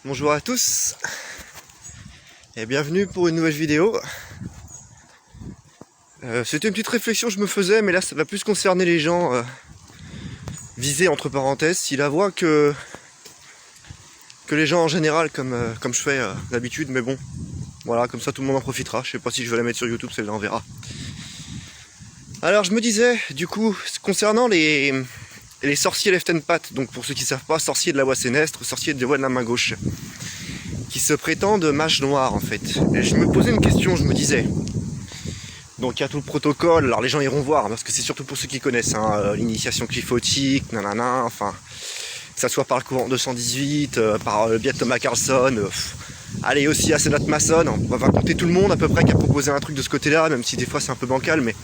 Bonjour à tous et bienvenue pour une nouvelle vidéo. C'était une petite réflexion que je me faisais, mais là ça va plus concerner les gens visés entre parenthèses. Si la voix que les gens en général, comme je fais d'habitude, mais bon, voilà, comme ça tout le monde en profitera. Je sais pas si je vais la mettre sur YouTube, celle-là on verra. Alors je me disais, du coup, concernant les sorciers left and pat, donc pour ceux qui ne savent pas, sorciers de la voie sénestre, sorciers de la voie de la main gauche, qui se prétendent mages noirs en fait. Et je me posais une question, je me disais, donc il y a tout le protocole, alors les gens iront voir, parce que c'est surtout pour ceux qui connaissent, hein, l'initiation cliphotique, nanana, enfin, que ça soit par le courant 218, par le biais de Thomas Carlson, allez aussi à Sénat Mason, on va compter tout le monde à peu près qui a proposé un truc de ce côté-là, même si des fois c'est un peu bancal, mais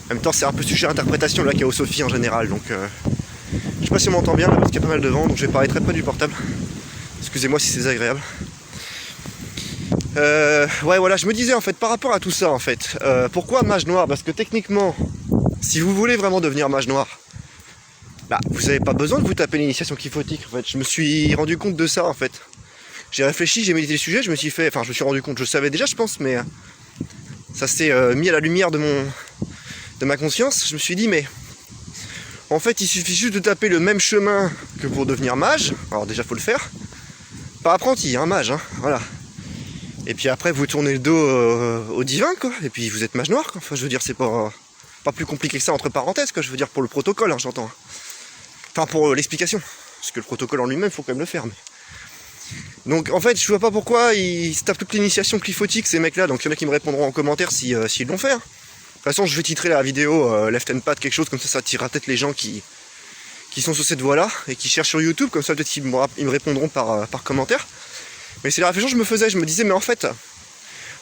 en même temps c'est un peu sujet à interprétation, la chaosophie en général, donc je sais pas si on m'entend bien là, parce qu'il y a pas mal de vent, donc je vais parler très près du portable. Excusez-moi si c'est désagréable. Ouais voilà, je me disais en fait par rapport à tout ça en fait, pourquoi mage noir? Parce que techniquement, si vous voulez vraiment devenir mage noir, bah vous n'avez pas besoin de vous taper l'initiation kyphotique en fait. Je me suis rendu compte de ça en fait. J'ai réfléchi, j'ai médité le sujet, je me suis rendu compte, je savais déjà je pense, mais ça s'est mis à la lumière de ma conscience. Je me suis dit mais en fait il suffit juste de taper le même chemin que pour devenir mage. Alors déjà faut le faire. Pas apprenti, hein, mage, hein, voilà. Et puis après vous tournez le dos au divin quoi, et puis vous êtes mage noir quoi. Enfin je veux dire c'est pas plus compliqué que ça entre parenthèses quoi, je veux dire pour le protocole hein, j'entends. Enfin pour l'explication, parce que le protocole en lui-même faut quand même le faire. Mais... donc en fait je vois pas pourquoi ils se tapent toute l'initiation cliphotique ces mecs là, donc il y en a qui me répondront en commentaire s'ils l'ont fait. Hein. De toute façon je vais titrer la vidéo Left and Pat quelque chose comme ça attirera peut-être les gens qui sont sur cette voie là et qui cherchent sur YouTube, comme ça peut-être qu'ils me répondront par commentaire. Mais c'est la réflexion que je me faisais, je me disais mais en fait,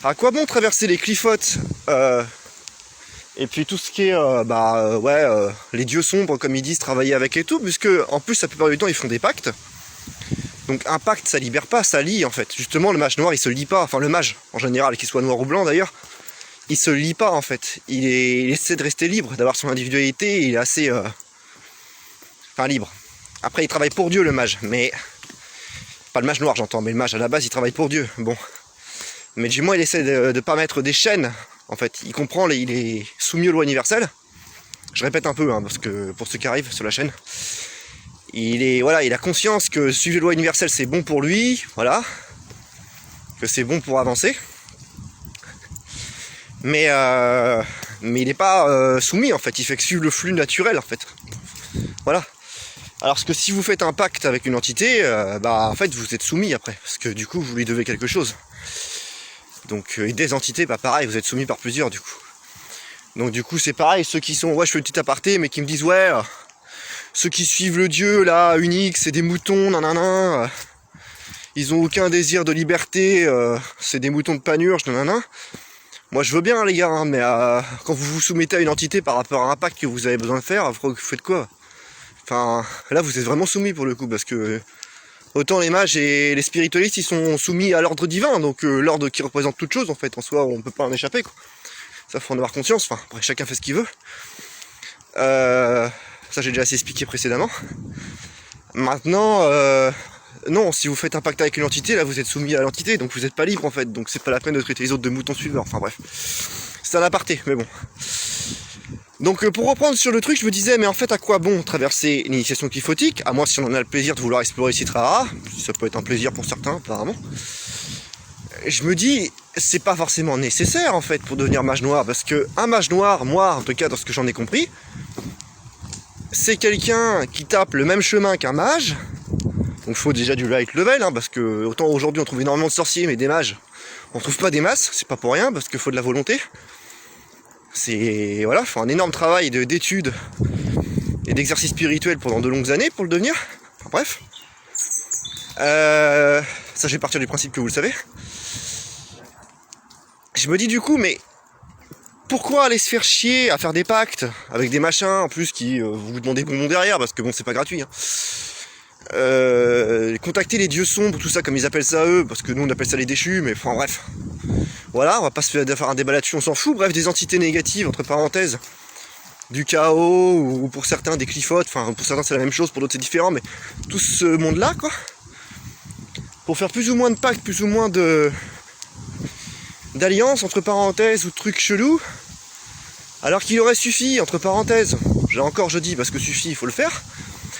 à quoi bon traverser les cliphotes et puis tout ce qui est les dieux sombres comme ils disent, travailler avec et tout, puisque en plus la plupart du temps ils font des pactes. Donc un pacte ça libère pas, ça lie en fait. Justement le mage noir il se lie pas, enfin le mage en général, qu'il soit noir ou blanc d'ailleurs, il se lie pas en fait. Il essaie de rester libre, d'avoir son individualité, il est assez libre. Après il travaille pour Dieu le mage, mais pas le mage noir j'entends, mais le mage à la base il travaille pour Dieu, bon. Mais du moins il essaie de pas mettre des chaînes, en fait, il comprend, il est soumis aux lois universelles. Je répète un peu, hein, parce que pour ceux qui arrivent sur la chaîne, il a conscience que suivre les lois universelles c'est bon pour lui, voilà, que c'est bon pour avancer. Mais il n'est pas soumis en fait, il fait que suivre le flux naturel en fait. Voilà. Alors que si vous faites un pacte avec une entité, en fait vous êtes soumis après, parce que du coup vous lui devez quelque chose. Donc et des entités, pareil, vous êtes soumis par plusieurs du coup. Donc du coup c'est pareil, ceux qui sont, je fais une petite aparté, mais qui me disent ceux qui suivent le dieu là, unique, c'est des moutons, nanana, ils ont aucun désir de liberté, c'est des moutons de panurge, nanana. Moi je veux bien les gars, hein, mais quand vous vous soumettez à une entité par rapport à un pacte que vous avez besoin de faire, vous faites quoi? Enfin, là vous êtes vraiment soumis pour le coup, parce que autant les mages et les spiritualistes ils sont soumis à l'ordre divin, donc l'ordre qui représente toute chose en fait, en soi on peut pas en échapper quoi. Ça faut en avoir conscience, enfin après chacun fait ce qu'il veut. Ça j'ai déjà assez expliqué précédemment. Maintenant, non, si vous faites un pacte avec une entité, là vous êtes soumis à l'entité, donc vous n'êtes pas libre en fait, donc c'est pas la peine de traiter les autres de moutons suiveurs, enfin bref. C'est un aparté, mais bon. Donc pour reprendre sur le truc, je me disais, mais en fait à quoi bon traverser l'initiation kyphotique, à moins si on en a le plaisir de vouloir explorer Citrara, ça peut être un plaisir pour certains apparemment. Je me dis, c'est pas forcément nécessaire en fait pour devenir mage noir, parce que un mage noir, moi en tout cas dans ce que j'en ai compris, c'est quelqu'un qui tape le même chemin qu'un mage, donc il faut déjà du light level, hein, parce que autant aujourd'hui on trouve énormément de sorciers, mais des mages, on trouve pas des masses, c'est pas pour rien, parce qu'il faut de la volonté. C'est voilà, faut un énorme travail d'études et d'exercice spirituel pendant de longues années pour le devenir. Enfin, bref. Ça je vais partir du principe que vous le savez. Je me dis du coup, mais pourquoi aller se faire chier à faire des pactes avec des machins en plus qui vous demandez bonbon derrière, parce que bon c'est pas gratuit. Hein. Contacter les dieux sombres, tout ça comme ils appellent ça eux, parce que nous on appelle ça les déchus, mais enfin bref. Voilà, on va pas se faire un débat là-dessus, on s'en fout. Bref, des entités négatives, entre parenthèses, du chaos, ou pour certains des cliphotes, enfin pour certains c'est la même chose, pour d'autres c'est différent, mais tout ce monde-là, quoi. pour faire plus ou moins de pactes, plus ou moins d'alliances, entre parenthèses, ou de trucs chelous, alors qu'il aurait suffi, entre parenthèses, je dis parce que suffit, il faut le faire,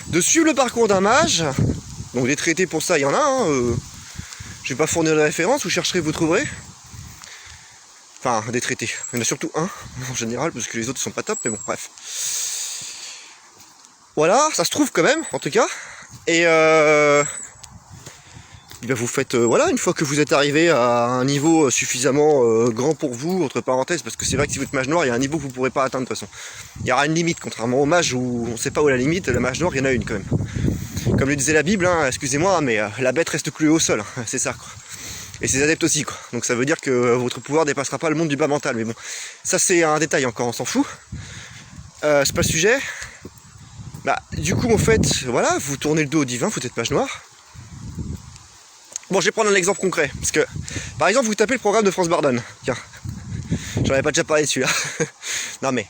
de suivre le parcours d'un mage. Donc des traités pour ça, il y en a, hein, je vais pas fournir de références, vous chercherez, vous trouverez. Enfin, des traités, il y en a surtout un, en général, parce que les autres sont pas top, mais bon, bref. Voilà, ça se trouve quand même, en tout cas, et ben vous faites, voilà, une fois que vous êtes arrivé à un niveau suffisamment grand pour vous, entre parenthèses, parce que c'est vrai que si vous êtes mage noir, il y a un niveau que vous ne pourrez pas atteindre de toute façon. Il y aura une limite, contrairement au mage où on ne sait pas où est la limite, le mage noir, il y en a une quand même. Comme le disait la Bible, hein, excusez-moi, mais la bête reste clouée au sol, hein, c'est ça, quoi. Et ses adeptes aussi, quoi. Donc ça veut dire que votre pouvoir dépassera pas le monde du bas mental, mais bon, ça c'est un détail encore, on s'en fout. C'est pas le sujet. Bah, du coup, en fait, voilà, vous tournez le dos au divin, vous êtes mage noir. Bon, je vais prendre un exemple concret, parce que, par exemple, vous tapez le programme de France Bardon. Tiens, j'en avais pas déjà parlé de celui-là. Non mais,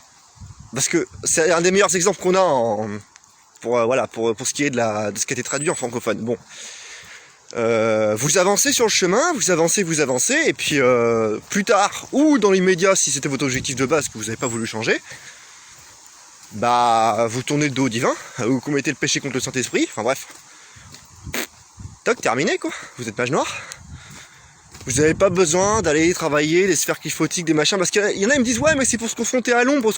parce que c'est un des meilleurs exemples qu'on a voilà, pour ce qui est de ce qui a été traduit en francophone. Bon, vous avancez sur le chemin, vous avancez, et puis plus tard, ou dans l'immédiat, si c'était votre objectif de base que vous n'avez pas voulu changer, bah, vous tournez le dos au divin, vous commettez le péché contre le Saint-Esprit, enfin bref. Toc, terminé quoi, vous êtes mage noir. Vous n'avez pas besoin d'aller travailler des sphères cliphotiques, des machins, parce qu'il y en a qui me disent ouais mais c'est pour se confronter à l'ombre,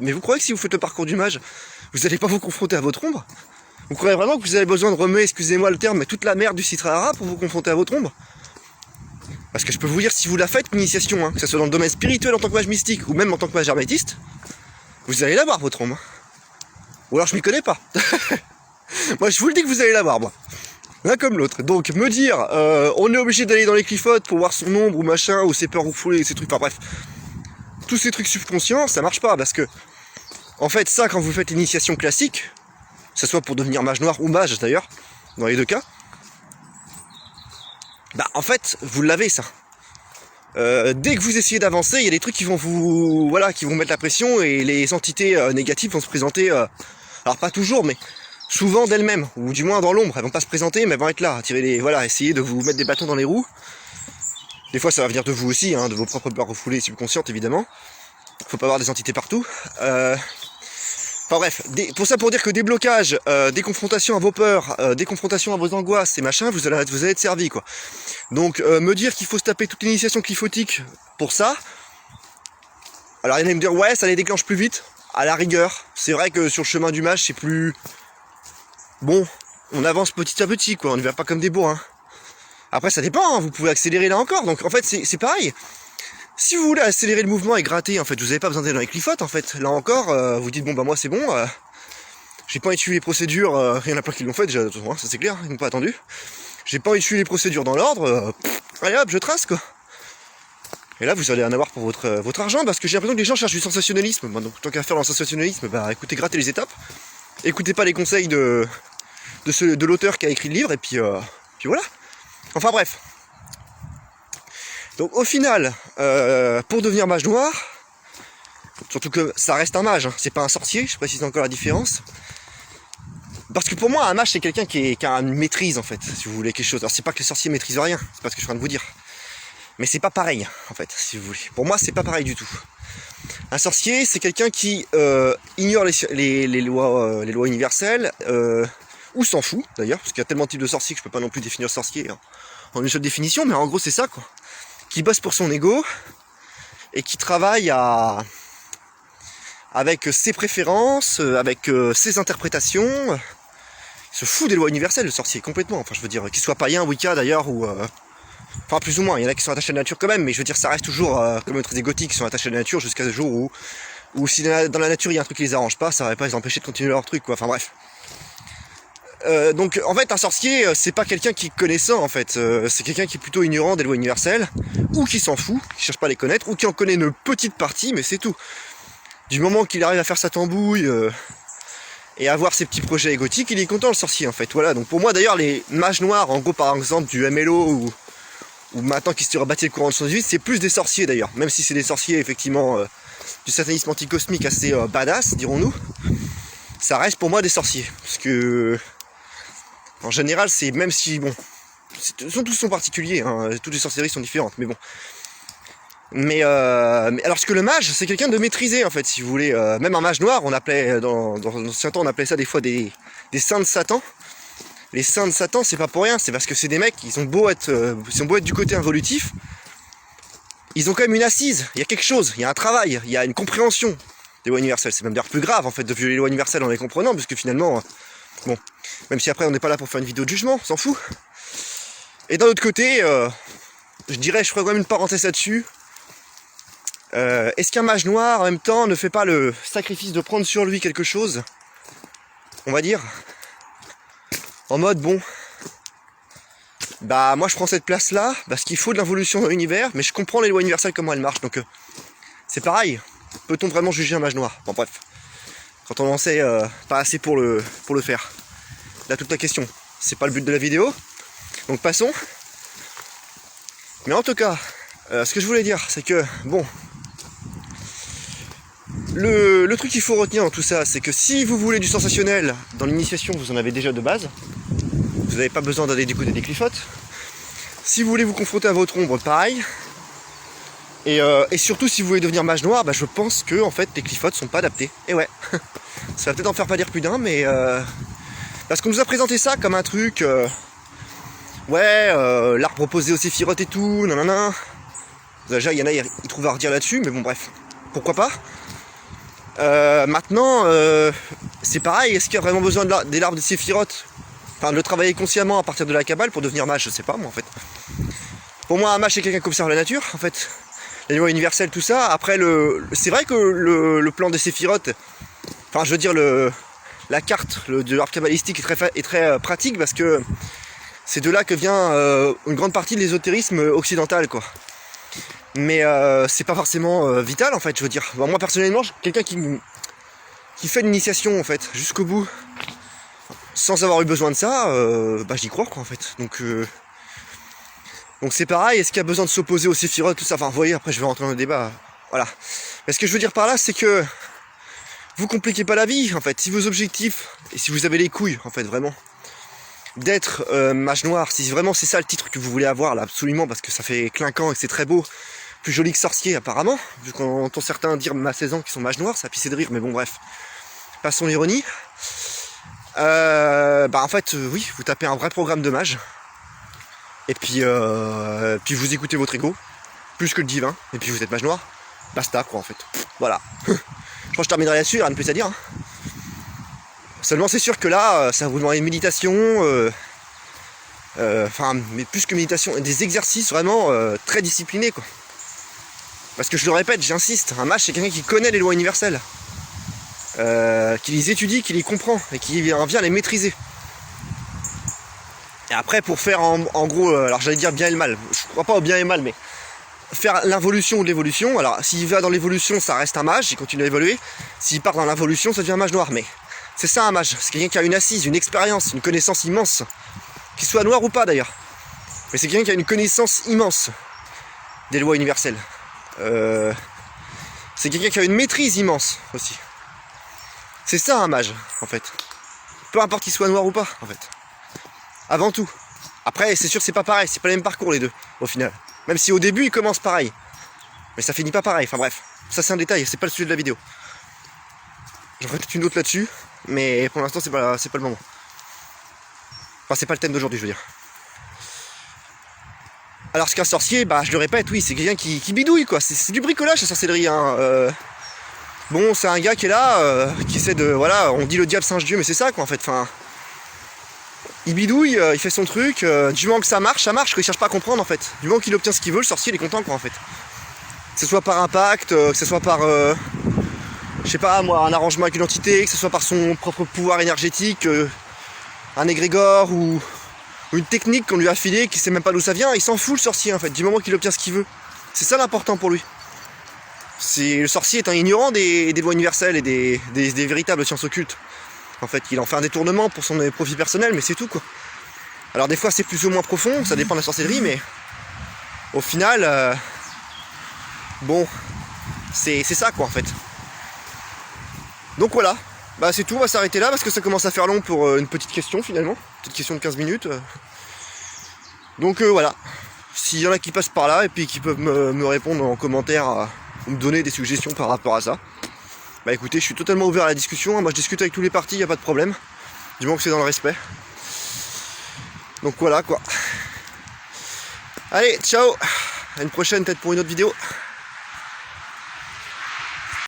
Mais vous croyez que si vous faites le parcours du mage, vous n'allez pas vous confronter à votre ombre? Vous croyez vraiment que vous avez besoin de remettre, excusez-moi le terme, mais toute la merde du Citrahara pour vous confronter à votre ombre? Parce que je peux vous dire, si vous la faites, l'initiation, hein, que ce soit dans le domaine spirituel en tant que mage mystique, ou même en tant que mage hermétiste, vous allez l'avoir votre ombre. Ou alors je m'y connais pas. Moi je vous le dis que vous allez l'avoir, moi. L'un comme l'autre. Donc me dire, on est obligé d'aller dans les clifotes pour voir son ombre ou machin, ou ses peurs refoulées, ces trucs, enfin bref. Tous ces trucs subconscients, ça marche pas, parce que, en fait, ça, quand vous faites l'initiation classique, que ce soit pour devenir mage noir ou mage d'ailleurs, dans les deux cas, bah en fait, vous l'avez ça. Dès que vous essayez d'avancer, il y a des trucs qui vont vous, voilà, qui vont mettre la pression, et les entités négatives vont se présenter, alors pas toujours, mais souvent d'elles-mêmes, ou du moins dans l'ombre. Elles vont pas se présenter, mais elles vont être là, essayer de vous mettre des bâtons dans les roues. Des fois ça va venir de vous aussi, hein, de vos propres peurs refoulées subconscientes évidemment. Faut pas avoir des entités partout. Enfin bref, pour dire que des blocages, des confrontations à vos peurs, des confrontations à vos angoisses et machin, vous allez être servi quoi. Donc me dire qu'il faut se taper toute l'initiation cliphotique pour ça. Alors il y en a qui me dire ouais ça les déclenche plus vite. À la rigueur, c'est vrai que sur le chemin du mage c'est plus... Bon, on avance petit à petit quoi, on ne va pas comme des bourrins. Après ça dépend, hein, vous pouvez accélérer là encore, donc en fait c'est pareil. Si vous voulez accélérer le mouvement et gratter, en fait, vous n'avez pas besoin d'aller dans les clifotes, en fait. Là encore, vous dites bon bah moi c'est bon, j'ai pas envie de suivre les procédures, il y en a plein qui l'ont fait déjà, hein, ça c'est clair, ils n'ont pas attendu. J'ai pas envie de suivre les procédures dans l'ordre, allez hop, je trace quoi. Et là vous allez en avoir pour votre argent, parce que j'ai l'impression que les gens cherchent du sensationnalisme. Bon, donc tant qu'à faire dans le sensationnalisme, bah écoutez, grattez les étapes, écoutez pas les conseils de l'auteur qui a écrit le livre, et puis voilà. Enfin bref. Donc au final, pour devenir mage noir, surtout que ça reste un mage, hein, c'est pas un sorcier, je précise encore la différence. Parce que pour moi, un mage c'est quelqu'un qui a une maîtrise en fait, si vous voulez quelque chose. Alors c'est pas que les sorciers maîtrisent rien, c'est pas ce que je suis en train de vous dire. Mais c'est pas pareil, en fait, si vous voulez. Pour moi, c'est pas pareil du tout. Un sorcier, c'est quelqu'un qui ignore les lois universelles, ou s'en fout d'ailleurs, parce qu'il y a tellement de types de sorciers que je peux pas non plus définir sorcier hein, en une seule définition, mais en gros c'est ça quoi. Qui bosse pour son ego et qui travaille avec ses préférences, avec ses interprétations. Il se fout des lois universelles, le sorcier, complètement. Enfin, je veux dire, qu'il soit païen, Wicca d'ailleurs, ou... Enfin, plus ou moins, il y en a qui sont attachés à la nature quand même, mais je veux dire, ça reste toujours comme les gothiques qui sont attachés à la nature jusqu'à ce jour où si dans la nature il y a un truc qui les arrange pas, ça va pas les empêcher de continuer leur truc, quoi. Enfin, bref. Donc en fait un sorcier c'est pas quelqu'un qui est connaissant en fait, c'est quelqu'un qui est plutôt ignorant des lois universelles, ou qui s'en fout, qui cherche pas à les connaître, ou qui en connaît une petite partie, mais c'est tout. Du moment qu'il arrive à faire sa tambouille et à avoir ses petits projets égotiques, il est content le sorcier en fait. Voilà, donc pour moi d'ailleurs les mages noirs, en gros par exemple du MLO ou maintenant qui se rebattait le courant de 118, c'est plus des sorciers d'ailleurs, même si c'est des sorciers effectivement du satanisme anticosmique assez badass, dirons-nous, ça reste pour moi des sorciers, parce que en général, c'est même si, bon, sont particuliers, hein, toutes les sorcelleries sont différentes, mais bon. Mais alors que le mage, c'est quelqu'un de maîtrisé en fait, si vous voulez. Même un mage noir, on appelait dans l'ancien temps, on appelait ça des fois des saints de Satan. Les saints de Satan, c'est pas pour rien, c'est parce que c'est des mecs, ils ont beau être du côté involutif, ils ont quand même une assise, il y a quelque chose, il y a un travail, il y a une compréhension des lois universelles. C'est même d'ailleurs plus grave en fait de violer les lois universelles en les comprenant, parce que finalement, bon, même si après on n'est pas là pour faire une vidéo de jugement, on s'en fout. Et d'un autre côté, je dirais, je ferais quand même une parenthèse là-dessus. Est-ce qu'un mage noir en même temps ne fait pas le sacrifice de prendre sur lui quelque chose, on va dire, en mode bon, bah moi je prends cette place là parce qu'il faut de l'involution dans l'univers, mais je comprends les lois universelles comment elles marchent, donc c'est pareil. Peut-on vraiment juger un mage noir? Bon bref, quand on en sait pas assez pour le faire. Là toute la question, c'est pas le but de la vidéo, donc passons. Mais en tout cas, ce que je voulais dire, c'est que bon, le truc qu'il faut retenir dans tout ça, c'est que si vous voulez du sensationnel dans l'initiation, vous en avez déjà de base. Vous n'avez pas besoin d'aller du côté des cliffotes. Si vous voulez vous confronter à votre ombre, pareil. Et surtout, si vous voulez devenir mage noir, bah, je pense que en fait, les cliffotes sont pas adaptés. Et ouais, ça va peut-être en faire pas dire plus d'un, mais parce qu'on nous a présenté ça comme un truc, l'arbre opposé au séphirotes et tout, nanana. Déjà, il y en a, ils trouvent à redire là-dessus, mais bon, bref, pourquoi pas. Maintenant, c'est pareil, est-ce qu'il y a vraiment besoin des larves de séphirotes? Enfin, de le travailler consciemment à partir de la Kabbale pour devenir mage, je sais pas moi en fait. Pour moi, un mage c'est quelqu'un qui observe la nature, en fait. Les lois universelles, tout ça. Après, c'est vrai que le plan des séphirotes, enfin je veux dire la carte de l'arbre kabbalistique est très pratique parce que c'est de là que vient une grande partie de l'ésotérisme occidental, quoi. Mais c'est pas forcément vital en fait, je veux dire. Bon, moi personnellement, quelqu'un qui fait l'initiation en fait jusqu'au bout, sans avoir eu besoin de ça, bah j'y crois quoi en fait. Donc c'est pareil, est-ce qu'il y a besoin de s'opposer aux séphirotes, tout ça, enfin vous voyez, après je vais rentrer dans le débat, voilà. Mais ce que je veux dire par là, c'est que vous compliquez pas la vie en fait. Si vos objectifs, et si vous avez les couilles en fait vraiment, d'être mage noir, si vraiment c'est ça le titre que vous voulez avoir là absolument, parce que ça fait clinquant et que c'est très beau, plus joli que sorcier apparemment, vu qu'on entend certains dire à 16 ans qu'ils sont mages noirs, ça a pissé de rire, mais bon bref, passons l'ironie. Bah en fait oui, vous tapez un vrai programme de mage et puis vous écoutez votre ego plus que le divin et puis vous êtes mage noir, basta quoi en fait. Voilà. Je crois que je terminerai là-dessus, rien de plus à dire. Hein. Seulement c'est sûr que là ça va vous demander une méditation, mais plus que méditation, des exercices vraiment très disciplinés quoi. Parce que je le répète, j'insiste, un mage c'est quelqu'un qui connaît les lois universelles. Qui les étudie, qui les comprend et qui vient les maîtriser. Et après pour faire en gros, alors j'allais dire bien et le mal, je crois pas au bien et le mal, mais faire l'involution ou l'évolution, alors s'il va dans l'évolution ça reste un mage, il continue à évoluer, s'il part dans l'involution ça devient un mage noir, mais c'est ça un mage, c'est quelqu'un qui a une assise, une expérience, une connaissance immense, qu'il soit noir ou pas d'ailleurs, mais c'est quelqu'un qui a une connaissance immense des lois universelles, c'est quelqu'un qui a une maîtrise immense aussi. C'est ça un mage, en fait. Peu importe qu'il soit noir ou pas, en fait. Avant tout. Après, c'est sûr que c'est pas pareil, c'est pas le même parcours les deux, au final. Même si au début, ils commencent pareil. Mais ça finit pas pareil, enfin bref. Ça c'est un détail, c'est pas le sujet de la vidéo. J'en ferai toute une autre là-dessus, mais pour l'instant, c'est pas le moment. Enfin, c'est pas le thème d'aujourd'hui, je veux dire. Alors, ce qu'un sorcier, bah, je le répète, oui, c'est quelqu'un qui bidouille, quoi. C'est du bricolage, la sorcellerie, hein. Bon, c'est un gars qui est là, qui essaie de... Voilà, on dit le diable singe Dieu, mais c'est ça quoi en fait. Enfin, il bidouille, il fait son truc, du moment que ça marche, quoi. Il cherche pas à comprendre en fait. Du moment qu'il obtient ce qu'il veut, le sorcier il est content quoi en fait. Que ce soit par impact, que ce soit par... je sais pas moi, un arrangement avec une entité, que ce soit par son propre pouvoir énergétique, un égrégore ou une technique qu'on lui a filée, qui sait même pas d'où ça vient, il s'en fout le sorcier en fait, du moment qu'il obtient ce qu'il veut. C'est ça l'important pour lui. Le sorcier est un ignorant des lois universelles et des véritables sciences occultes. En fait, il en fait un détournement pour son profit personnel, mais c'est tout quoi. Alors des fois c'est plus ou moins profond, ça dépend de la sorcellerie, mais au final, bon, c'est ça quoi en fait. Donc voilà, bah c'est tout, on va s'arrêter là parce que ça commence à faire long pour une petite question finalement. Petite question de 15 minutes. Donc voilà, s'il y en a qui passent par là et puis qui peuvent me répondre en commentaire ou me donner des suggestions par rapport à ça, bah écoutez, je suis totalement ouvert à la discussion. Moi je discute avec tous les partis, il n'y a pas de problème, du moment que c'est dans le respect. Donc voilà quoi. Allez, ciao, à une prochaine peut-être pour une autre vidéo.